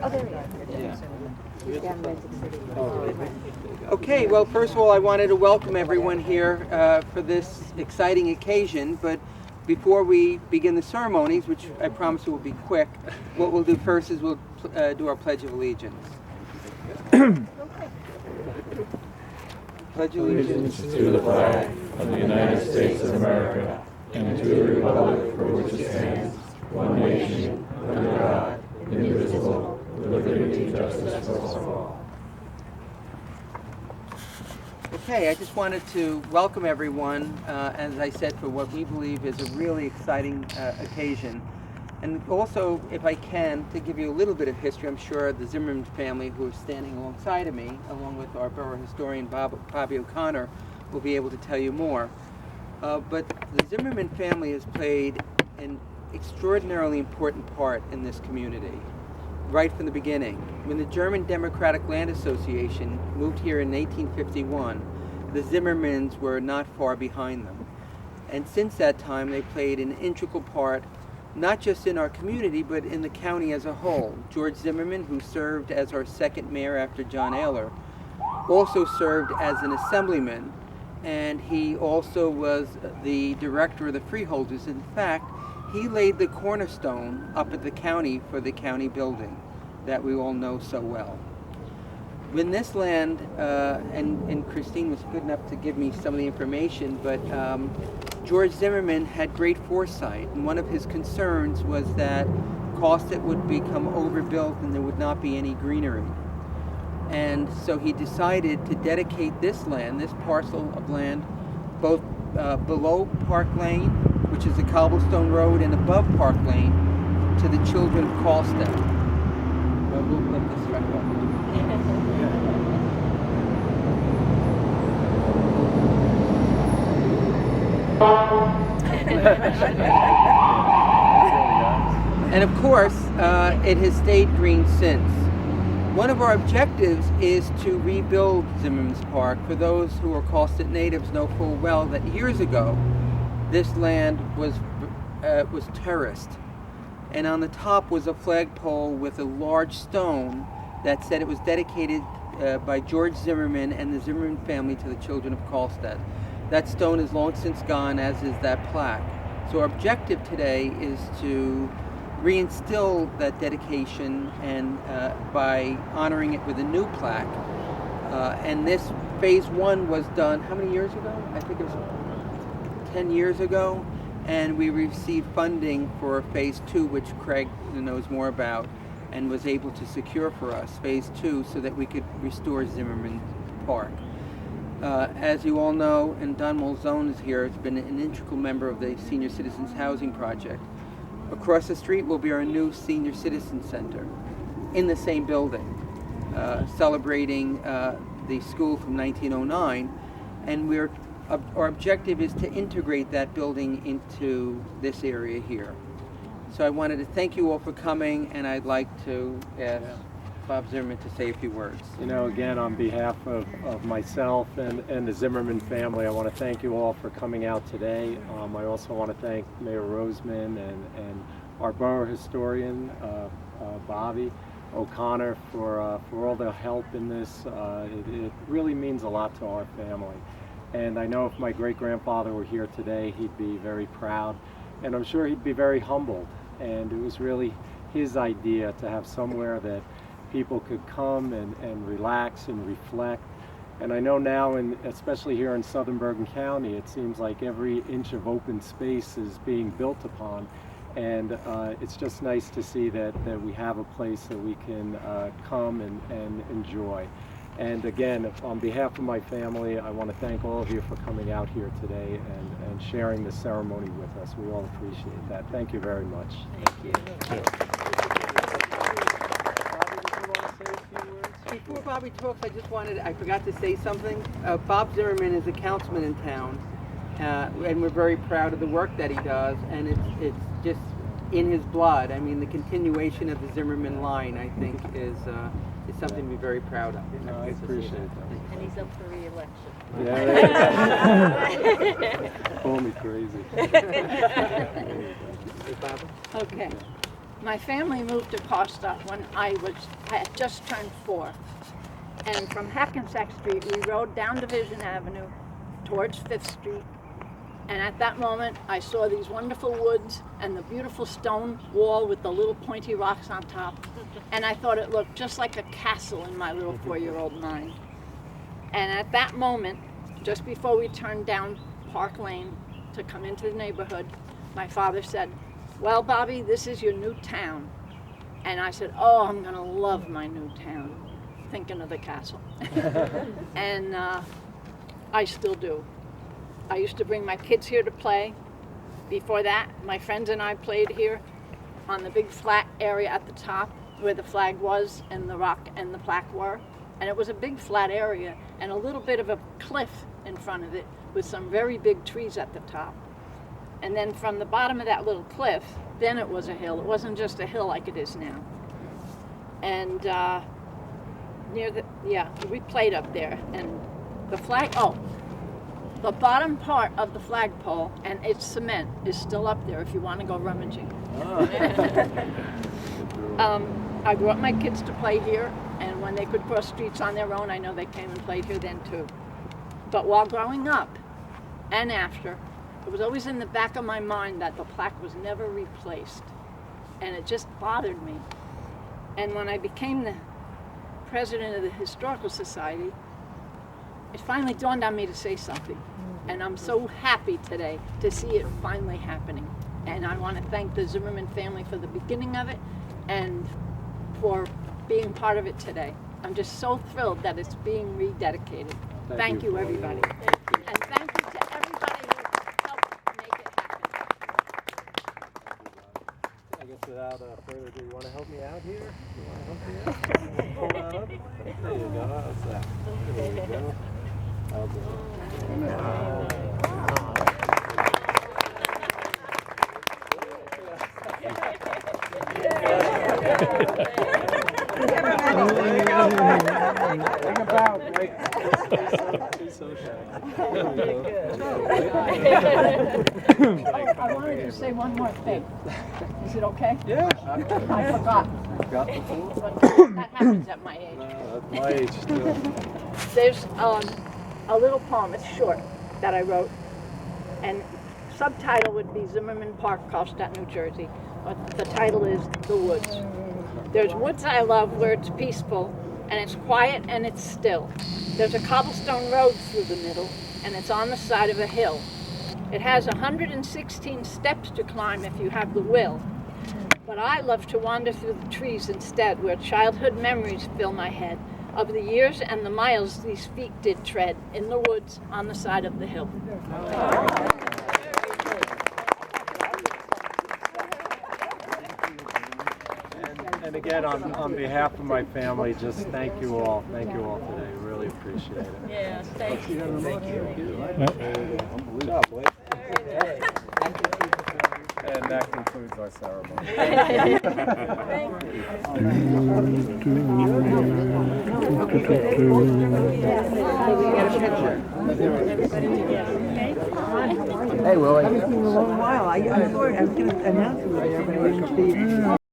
Oh, there he is. He's down in Atlantic City. Okay, well, first of all, I wanted to welcome everyone here for this exciting occasion, but before we begin the ceremonies, which I promise will be quick, what we'll do first is we'll do our Pledge of Allegiance. Pledge allegiance to the flag of the United States of America and to the republic for which it stands, one nation, under God, indivisible, with liberty and justice for all. Okay, I just wanted to welcome everyone, as I said, for what we believe is a really exciting occasion. And also, if I can, to give you a little bit of history, I'm sure the Zimmerman family, who is standing alongside of me, along with our borough historian, Bobby O'Connor, will be able to tell you more. But the Zimmerman family has played an extraordinarily important part in this community, right from the beginning. When the German Democratic Land Association moved here in 1851, the Zimmermans were not far behind them. And since that time, they played an integral part not just in our community, but in the county as a whole. George Zimmerman, who served as our second mayor after John Ayler, also served as an assemblyman, and he also was the director of the freeholders. In fact, he laid the cornerstone up at the county for the county building that we all know so well. When this land, and Christine was good enough to give me some of the information, but George Zimmerman had great foresight, and one of his concerns was that Carlstadt would become overbuilt and there would not be any greenery. And so he decided to dedicate this land, this parcel of land, both below Park Lane, which is a cobblestone road, and above Park Lane, to the children of Carlstadt. We'll let this wrap up. And of course, it has stayed green since. One of our objectives is to rebuild Zimmerman's Park. For those who are Carlstadt natives know full well that years ago, this land was terraced. And on the top was a flagpole with a large stone that said it was dedicated by George Zimmerman and the Zimmerman family to the children of Carlstadt. That stone is long since gone, as is that plaque. So our objective today is to reinstill that dedication and by honoring it with a new plaque. And this phase one was done how many years ago? I think it was 10 years ago. And we received funding for phase two, which Craig knows more about, and was able to secure for us phase two so that we could restore Zimmerman Park. As you all know, and Don Molzone is here, has been an integral member of the Senior Citizens Housing Project. Across the street will be our new Senior Citizen Center in the same building, celebrating the school from 1909, and our objective is to integrate that building into this area here. So I wanted to thank you all for coming, and I'd like to ask Bob Zimmerman to say a few words. You know, again, on behalf of myself and the Zimmerman family, I want to thank you all for coming out today. I also want to thank Mayor Roseman and our borough historian, Bobby O'Connor, for all the help in this. It really means a lot to our family. And I know if my great-grandfather were here today, he'd be very proud. And I'm sure he'd be very humbled. And it was really his idea to have somewhere that people could come and relax and reflect. And I know now, especially here in Southern Bergen County, it seems like every inch of open space is being built upon. And it's just nice to see that we have a place that we can come and enjoy. And again, on behalf of my family, I want to thank all of you for coming out here today and sharing the ceremony with us. We all appreciate that. Thank you very much. Thank you. Before Bobby talks, I forgot to say something. Bob Zimmerman is a councilman in town, and we're very proud of the work that he does, and it's just in his blood. I mean, the continuation of the Zimmerman line, I think, is something to be very proud of. I appreciate that. And he's up for re-election. Yeah, call me crazy. Okay. My family moved to Carlstadt when I had just turned 4. And from Hackensack Street, we rode down Division Avenue towards 5th Street. And at that moment, I saw these wonderful woods and the beautiful stone wall with the little pointy rocks on top. And I thought it looked just like a castle in my little 4-year-old mind. And at that moment, just before we turned down Park Lane to come into the neighborhood, my father said, "Well, Bobby, this is your new town." And I said, "Oh, I'm gonna love my new town," thinking of the castle. And I still do. I used to bring my kids here to play. Before that, my friends and I played here on the big flat area at the top where the flag was and the rock and the plaque were. And it was a big flat area and a little bit of a cliff in front of it with some very big trees at the top. And then from the bottom of that little cliff, then it was a hill. It wasn't just a hill like it is now. And we played up there. And the flag, the bottom part of the flagpole and its cement is still up there if you want to go rummaging. I brought my kids to play here, and when they could cross streets on their own, I know they came and played here then too. But while growing up and after, it was always in the back of my mind that the plaque was never replaced, and it just bothered me. And when I became the president of the Historical Society, it finally dawned on me to say something. And I'm so happy today to see it finally happening. And I want to thank the Zimmerman family for the beginning of it and for being part of it today. I'm just so thrilled that it's being rededicated. Thank you, everybody. And thank you to everybody who helped make it happen. I guess without further ado, you want to help me out here? You want to help me out? Pull that up. There you go. How's that? There you go. How's Think about, right? He's so shy. I wanted to say one more thing. Is it okay? Yeah. I forgot. Got the fool? But that happens at my age. At my age, too. There's a little poem, it's short, that I wrote, and subtitle would be Zimmerman Park, Carlstadt, New Jersey. But the title is The Woods. There's woods I love where it's peaceful, and it's quiet and it's still. There's a cobblestone road through the middle, and it's on the side of a hill. It has 116 steps to climb if you have the will. But I love to wander through the trees instead, where childhood memories fill my head of the years and the miles these feet did tread in the woods on the side of the hill. And again, on behalf of my family, just thank you all. Thank you all today. Really appreciate it. Yes, thank you. Thank you. Good job, Blake. And that concludes our ceremony. Hey, Willie. It's been a long while. I thought I was going to announce you were there, but I didn't see you.